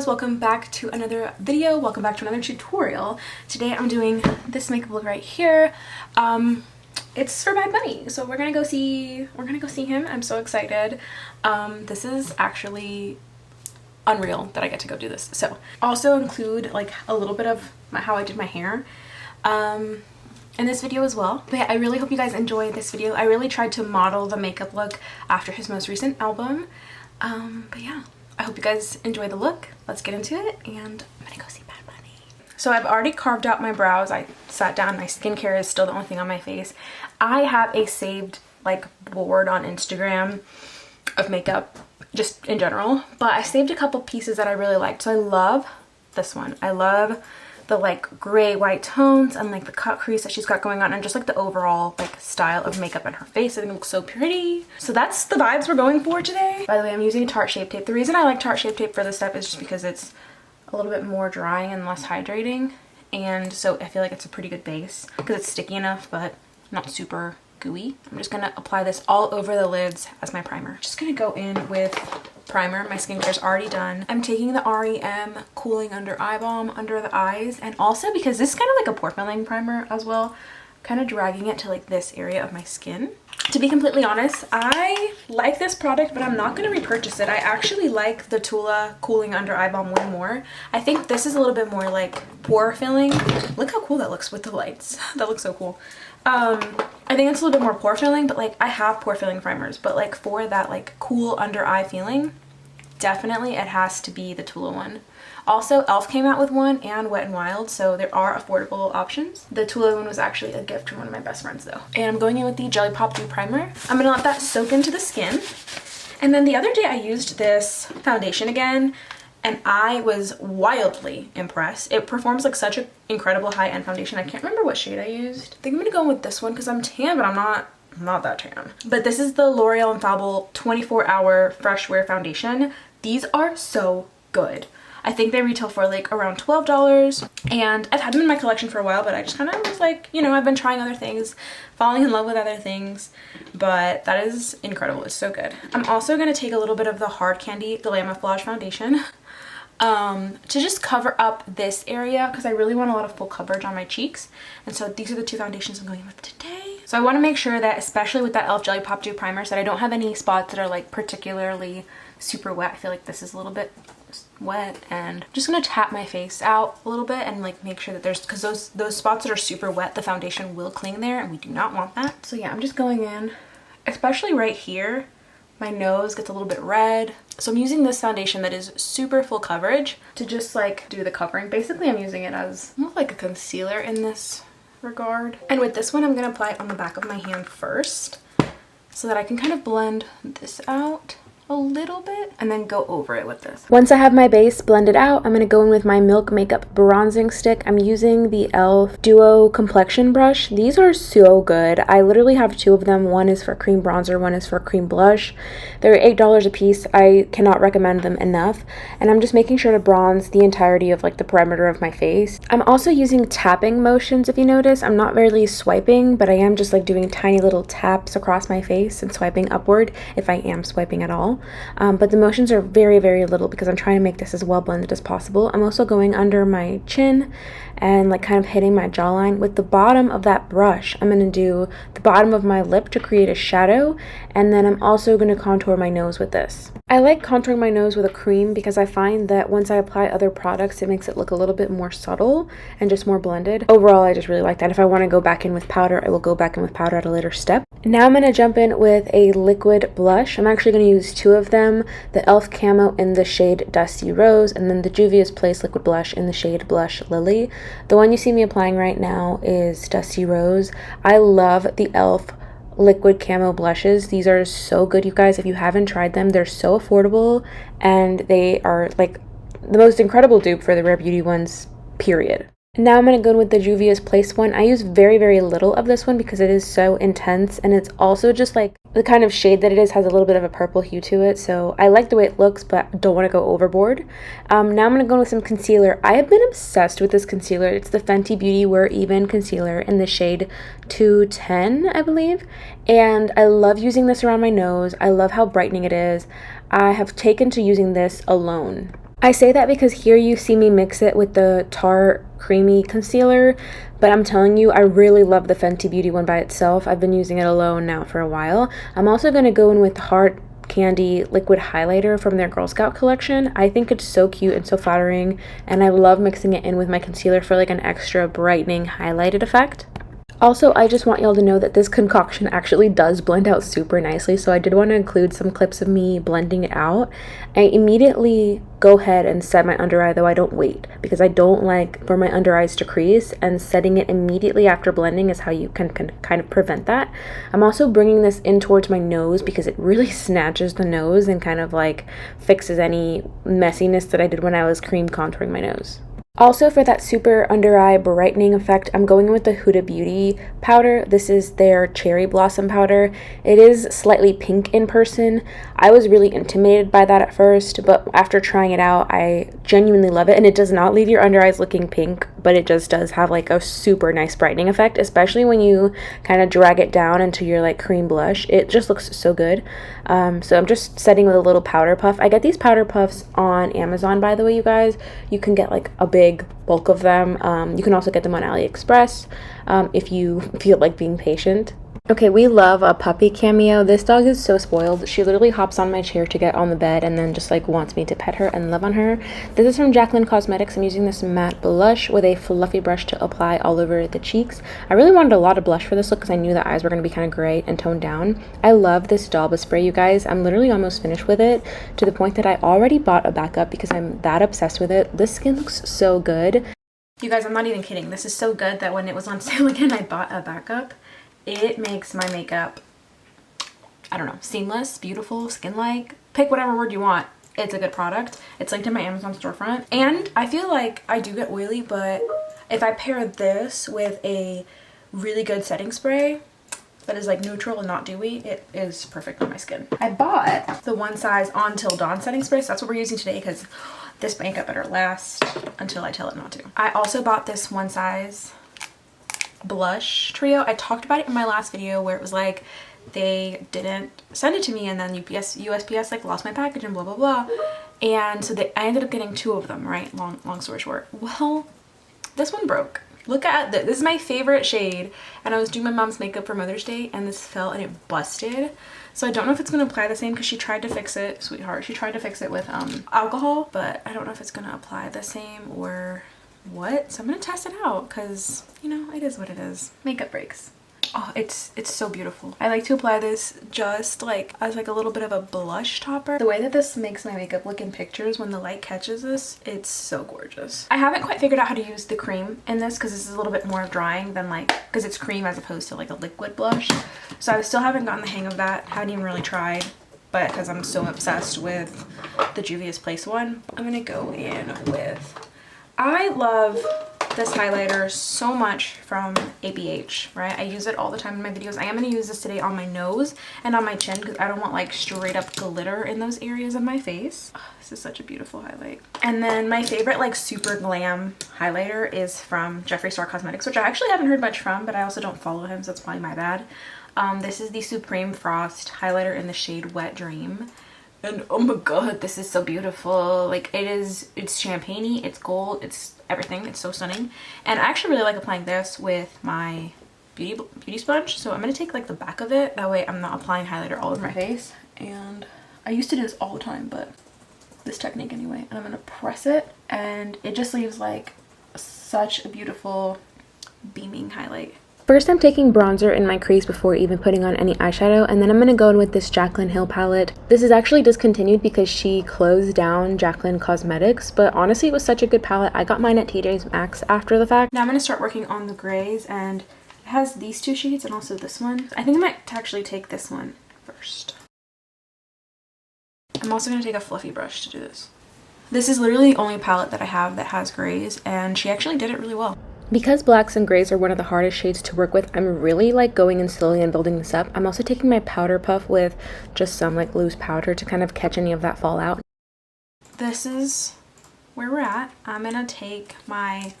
loves, welcome back to another video, welcome back to another tutorial. Today I'm doing this makeup look right here. It's for my bunny, so we're gonna go see him. I'm so excited. This is actually unreal that I get to go do this. So also include like a little bit of how I did my hair in this video as well. But yeah, I really hope you guys enjoy this video. I really tried to model the makeup look after his most recent album. But yeah, I hope you guys enjoy the look. Let's get into it, and I'm gonna go see Bad Bunny. So I've already carved out my brows. I sat down. My skincare is still the only thing on my face. I have a saved like board on Instagram of makeup just in general, but I saved a couple pieces that I really liked. So I love this one. I love the like gray white tones and like the cut crease that she's got going on, and just like the overall like style of makeup in her face. I think it looks so pretty. So that's the vibes we're going for today. By the way, I'm using Tarte Shape Tape. The reason I like Tarte Shape Tape for this step is just because it's a little bit more drying and less hydrating, and so I feel like it's a pretty good base because it's sticky enough but not super gooey. I'm just gonna apply this all over the lids as my primer. Just gonna go in with primer. My skincare's already done. I'm taking the R.e.m. Cooling Under Eye Balm under the eyes, and also because this is kind of like a pore filling primer as well, kind of dragging it to like this area of my skin. To be completely honest, I like this product, but I'm not going to repurchase it. I actually like the Tula Cooling Under Eye Balm way more. I think this is a little bit more like pore filling. Look how cool that looks with the lights. That looks so cool. I think it's a little bit more pore filling, but like I have pore filling primers, but like for that like cool under eye feeling, definitely it has to be the Tula one. Also, e.l.f. came out with one, and Wet n Wild, so there are affordable options. The Tula one was actually a gift from one of my best friends though. And I'm going in with the Jelly Pop Dew Primer. I'm gonna let that soak into the skin. And then the other day I used this foundation again, and I was wildly impressed. It performs like such an incredible high-end foundation. I can't remember what shade I used. I think I'm gonna go with this one because I'm tan, but I'm not that tan. But this is the L'Oreal Infallible 24-Hour Fresh Wear Foundation. These are so good. I think they retail for like around $12, and I've had them in my collection for a while, but I just kind of was like, you know, I've been trying other things, falling in love with other things, but that is incredible. It's so good. I'm also going to take a little bit of the Hard Candy Glamophlage foundation to just cover up this area because I really want a lot of full coverage on my cheeks, and so these are the two foundations I'm going with today. So I want to make sure that, especially with that e.l.f. Jelly Pop Dew Primer, that I don't have any spots that are like particularly super wet. I feel like this is a little bit wet, and I'm just gonna tap my face out a little bit and like make sure that there's, because those spots that are super wet, the foundation will cling there, and we do not want that. So yeah, I'm just going in, especially right here. My nose gets a little bit red, so I'm using this foundation that is super full coverage to just like do the covering. Basically, I'm using it as almost like a concealer in this regard. And with this one, I'm gonna apply it on the back of my hand first so that I can kind of blend this out a little bit and then go over it with this. Once I have my base blended out, I'm going to go in with my Milk Makeup bronzing stick. I'm using the e.l.f. Duo Complexion brush. These are so good. I literally have two of them. One is for cream bronzer, one is for cream blush. They're $8 a piece. I cannot recommend them enough. And I'm just making sure to bronze the entirety of like the perimeter of my face. I'm also using tapping motions. If you notice, I'm not really swiping, but I am just like doing tiny little taps across my face and swiping upward if I am swiping at all. But the motions are very, very little because I'm trying to make this as well blended as possible. I'm also going under my chin and like kind of hitting my jawline with the bottom of that brush. I'm going to do the bottom of my lip to create a shadow, and then I'm also going to contour my nose with this. I like contouring my nose with a cream because I find that once I apply other products, it makes it look a little bit more subtle and just more blended. Overall, I just really like that. If I want to go back in with powder, I will go back in with powder at a later step. Now I'm going to jump in with a liquid blush. I'm actually going to use two of them, the e.l.f. Camo in the shade Dusty Rose, and then the Juvia's Place liquid blush in the shade Blush Lily. The one you see me applying right now is Dusty Rose. I love the e.l.f. liquid camo blushes. These are so good, you guys. If you haven't tried them, they're so affordable, and they are like the most incredible dupe for the Rare Beauty ones, period. Now I'm going to go in with the Juvia's Place one. I use very, very little of this one because it is so intense, and it's also just like the kind of shade that it is has a little bit of a purple hue to it, so I like the way it looks but don't want to go overboard. Now I'm going to go with some concealer. I have been obsessed with this concealer. It's the Fenty Beauty R.e.m. concealer in the shade 210, I believe, and I love using this around my nose. I love how brightening it is. I have taken to using this alone. I say that because here you see me mix it with the Tarte Creamy Concealer, but I'm telling you, I really love the Fenty Beauty one by itself. I've been using it alone now for a while. I'm also going to go in with Hard Candy Liquid Highlighter from their Girl Scout collection. I think it's so cute and so flattering, and I love mixing it in with my concealer for like an extra brightening highlighted effect. Also, I just want y'all to know that this concoction actually does blend out super nicely, so I did want to include some clips of me blending it out. I immediately go ahead and set my under eye, though I don't wait, because I don't like for my under eyes to crease, and setting it immediately after blending is how you can kind of prevent that. I'm also bringing this in towards my nose because it really snatches the nose and kind of like fixes any messiness that I did when I was cream contouring my nose. Also, for that super under eye brightening effect, I'm going with the Huda Beauty powder. This is their Cherry Blossom powder. It is slightly pink in person. I was really intimidated by that at first, but after trying it out, I genuinely love it. And it does not leave your under eyes looking pink, but it just does have like a super nice brightening effect, especially when you kind of drag it down into your like cream blush. It just looks so good. So I'm just setting with a little powder puff. I get these powder puffs on Amazon, by the way, you guys. You can get like a big bulk of them. You can also get them on AliExpress if you feel like being patient. Okay, we love a puppy cameo. This dog is so spoiled. She literally hops on my chair to get on the bed and then just like wants me to pet her and love on her. This is from Jaclyn Cosmetics. I'm using this matte blush with a fluffy brush to apply all over the cheeks. I really wanted a lot of blush for this look because I knew the eyes were going to be kind of gray and toned down. I love this Dalba spray, you guys. I'm literally almost finished with it to the point that I already bought a backup because I'm that obsessed with it. This skin looks so good. You guys, I'm not even kidding. This is so good that when it was on sale again, I bought a backup. It makes my makeup, I don't know, seamless, beautiful, skin-like. Pick whatever word you want. It's a good product. It's linked in my Amazon storefront. And I feel like I do get oily, but if I pair this with a really good setting spray that is like neutral and not dewy, it is perfect on my skin. I bought the One Size On Till Dawn setting spray, so that's what we're using today because this makeup better last until I tell it not to. I also bought this One Size blush trio. I talked about it in my last video where it was like they didn't send it to me and then USPS like lost my package and blah blah blah, and so I ended up getting two of them, right? Long story short, well, this one broke. Look at this. This is my favorite shade, and I was doing my mom's makeup for Mother's Day and this fell and it busted. So I don't know if it's going to apply the same because she tried to fix it, sweetheart. She tried to fix it with alcohol, but I don't know if it's going to apply the same or what. So I'm gonna test it out because, you know, it is what it is. Makeup breaks. Oh, it's so beautiful. I like to apply this just like as like a little bit of a blush topper. The way that this makes my makeup look in pictures when the light catches this, it's so gorgeous. I haven't quite figured out how to use the cream in this because this is a little bit more drying than like, because it's cream as opposed to like a liquid blush. So I still haven't gotten the hang of that. Haven't even really tried, but because I'm so obsessed with the Juvia's Place one, I'm gonna go in with, I love this highlighter so much from ABH, right? I use it all the time in my videos. I am going to use this today on my nose and on my chin because I don't want like straight up glitter in those areas of my face. Oh, this is such a beautiful highlight. And then my favorite like super glam highlighter is from Jeffree Star Cosmetics, which I actually haven't heard much from, but I also don't follow him, so that's probably my bad. This is the Supreme Frost highlighter in the shade Wet Dream. And oh my god, this is so beautiful. Like it's champagne-y, it's gold, it's everything. It's so stunning. And I actually really like applying this with my beauty sponge. So I'm going to take like the back of it. That way I'm not applying highlighter all over my face. And I used to do this all the time, but this technique anyway. And I'm going to press it and it just leaves like such a beautiful beaming highlight. First, I'm taking bronzer in my crease before even putting on any eyeshadow, and then I'm going to go in with this Jaclyn Hill palette. This is actually discontinued because she closed down Jaclyn Cosmetics, but honestly it was such a good palette. I got mine at TJ's Maxx after the fact. Now I'm going to start working on the grays, and it has these two shades and also this one. I think I might actually take this one first. I'm also going to take a fluffy brush to do this. This is literally the only palette that I have that has grays, and she actually did it really well. Because blacks and grays are one of the hardest shades to work with, I'm really like going in slowly and building this up. I'm also taking my powder puff with just some like loose powder to kind of catch any of that fallout. This is where we're at. I'm gonna take my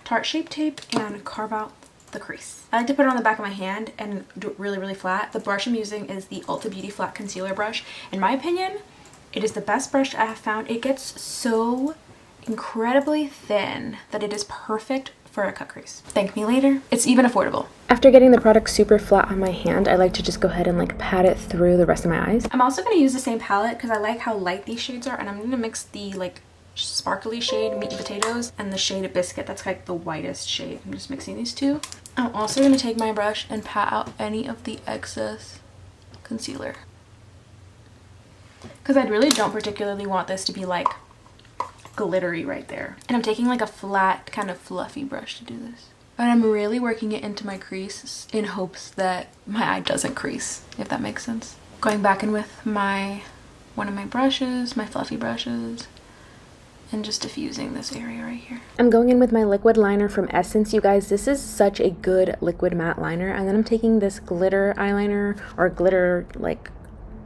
Tarte Shape Tape and carve out the crease. I like to put it on the back of my hand and do it really, really flat. The brush I'm using is the Ulta Beauty Flat Concealer Brush. In my opinion, It is the best brush I have found. It gets so incredibly thin that it is perfect for a cut crease. Thank me later. It's even affordable. After getting the product super flat on my hand, I like to just go ahead and like pat it through the rest of my eyes. I'm also going to use the same palette because I like how light these shades are, and I'm going to mix the like sparkly shade Meat and Potatoes and the shade Biscuit. That's like the whitest shade. I'm just mixing these two. I'm also going to take my brush and pat out any of the excess concealer, because I really don't particularly want this to be like glittery right there. And I'm taking like a flat kind of fluffy brush to do this, but I'm really working it into my crease in hopes that my eye doesn't crease, if that makes sense. Going back in with one of my brushes, my fluffy brushes, and just diffusing this area right here. I'm going in with my liquid liner from Essence. You guys, this is such a good liquid matte liner. And then I'm taking this glitter eyeliner or glitter like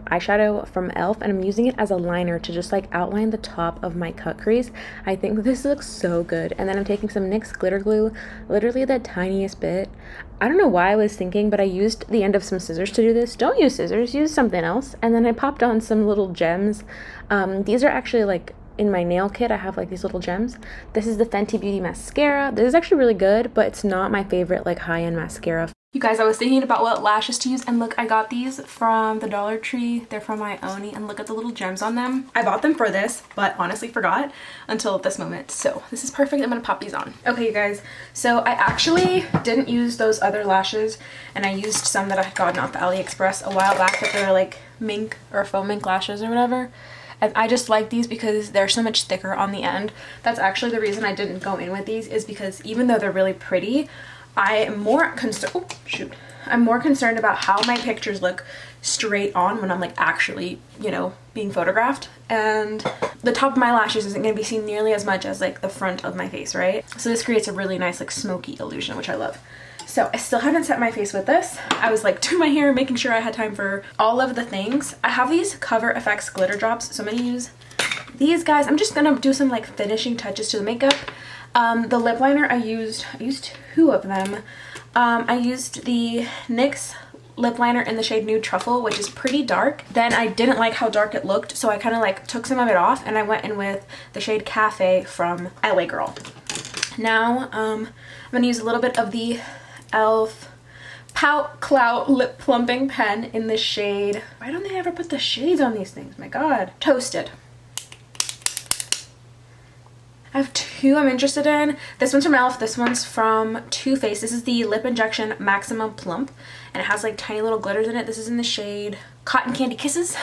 eyeshadow from e.l.f. and I'm using it as a liner to just like outline the top of my cut crease. I think this looks so good. And then I'm taking some NYX glitter glue, literally the tiniest bit. I don't know why I was thinking, but I used the end of some scissors to do this. Don't use scissors, use something else. And then I popped on some little gems. These are actually like in my nail kit. I have like these little gems. This is the Fenty Beauty mascara. This is actually really good, but it's not my favorite like high-end mascara. You guys, I was thinking about what lashes to use, and look, I got these from the Dollar Tree. They're from my Oni, and look at the little gems on them. I bought them for this, but honestly forgot until this moment. So this is perfect. I'm gonna pop these on. Okay, you guys, so I actually didn't use those other lashes, and I used some that I had gotten off AliExpress a while back, that they're like mink or faux mink lashes or whatever. And I just like these because they're so much thicker on the end. That's actually the reason I didn't go in with these, is because even though they're really pretty, I am more concerned, I'm more concerned about how my pictures look straight on when I'm like actually, you know, being photographed. And the top of my lashes isn't going to be seen nearly as much as like the front of my face, right? So this creates a really nice like smoky illusion, which I love. So I still haven't set my face with this. I was like doing my hair, making sure I had time for all of the things. I have these Cover FX glitter drops, so I'm gonna use these guys. I'm just gonna do some like finishing touches to the makeup. The lip liner I used two of them. I used the NYX lip liner in the shade Nude Truffle, which is pretty dark. Then I didn't like how dark it looked, so I kind of like took some of it off, and I went in with the shade Cafe from LA Girl. Now I'm gonna use a little bit of the e.l.f. Pout Clout Lip Plumping Pen in the shade, why don't they ever put the shades on these things? My god. Toasted. I have two I'm interested in. This one's from e.l.f. This one's from Too Faced. This is the Lip Injection Maximum Plump, and it has like tiny little glitters in it. This is in the shade Cotton Candy Kisses.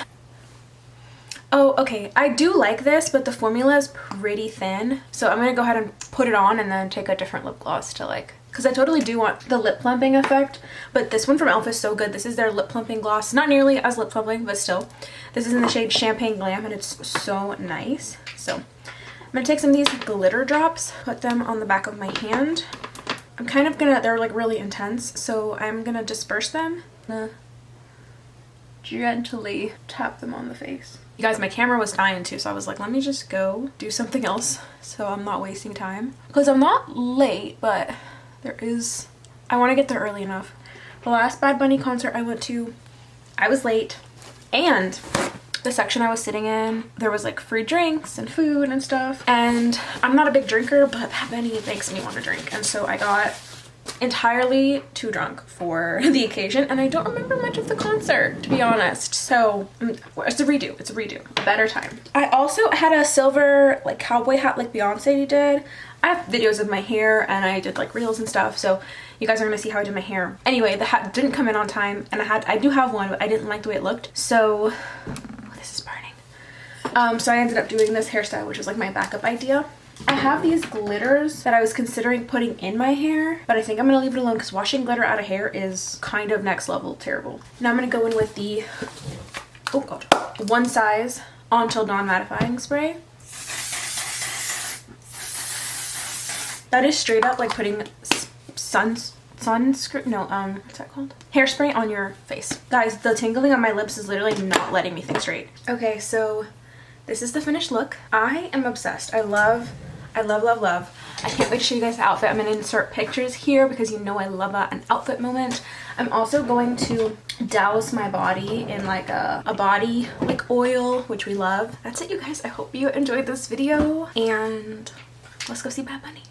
Oh, okay. I do like this, but the formula is pretty thin. So I'm gonna go ahead and put it on and then take a different lip gloss to like, because I totally do want the lip plumping effect, but this one from e.l.f. is so good. This is their lip plumping gloss. Not nearly as lip plumping, but still. This is in the shade Champagne Glam, and it's so nice. So I'm gonna take some of these glitter drops, put them on the back of my hand. I'm kind of gonna, they're like really intense, so I'm gonna disperse them. Gently tap them on the face. You guys, my camera was dying too, so I was like, let me just go do something else so I'm not wasting time. Because I'm not late, but there is, I want to get there early enough. The last Bad Bunny concert I went to, I was late, and the section I was sitting in, there was like free drinks and food and stuff, and I'm not a big drinker, but Bad Bunny makes me want to drink, and so I got entirely too drunk for the occasion, and I don't remember much of the concert, to be honest. So it's a redo, a better time. I also had a silver like cowboy hat like Beyonce did. I have videos of my hair, and I did like reels and stuff, so you guys are gonna see how I did my hair. Anyway, the hat didn't come in on time, and I do have one, but I didn't like the way it looked, so this is burning. So I ended up doing this hairstyle, which was like my backup idea. I have these glitters that I was considering putting in my hair, but I think I'm gonna leave it alone because washing glitter out of hair is kind of next level terrible. Now I'm gonna go in with the, oh god, One Size On Till Dawn mattifying spray. That is straight up like putting sunscreen, no, what's that called? Hairspray on your face. Guys, the tingling on my lips is literally not letting me think straight. Okay, so this is the finished look. I am obsessed. I love. I can't wait to show you guys the outfit. I'm gonna insert pictures here because you know I love an outfit moment. I'm also going to douse my body in like a body like oil, which we love. That's it, you guys. I hope you enjoyed this video and let's go see Bad Bunny.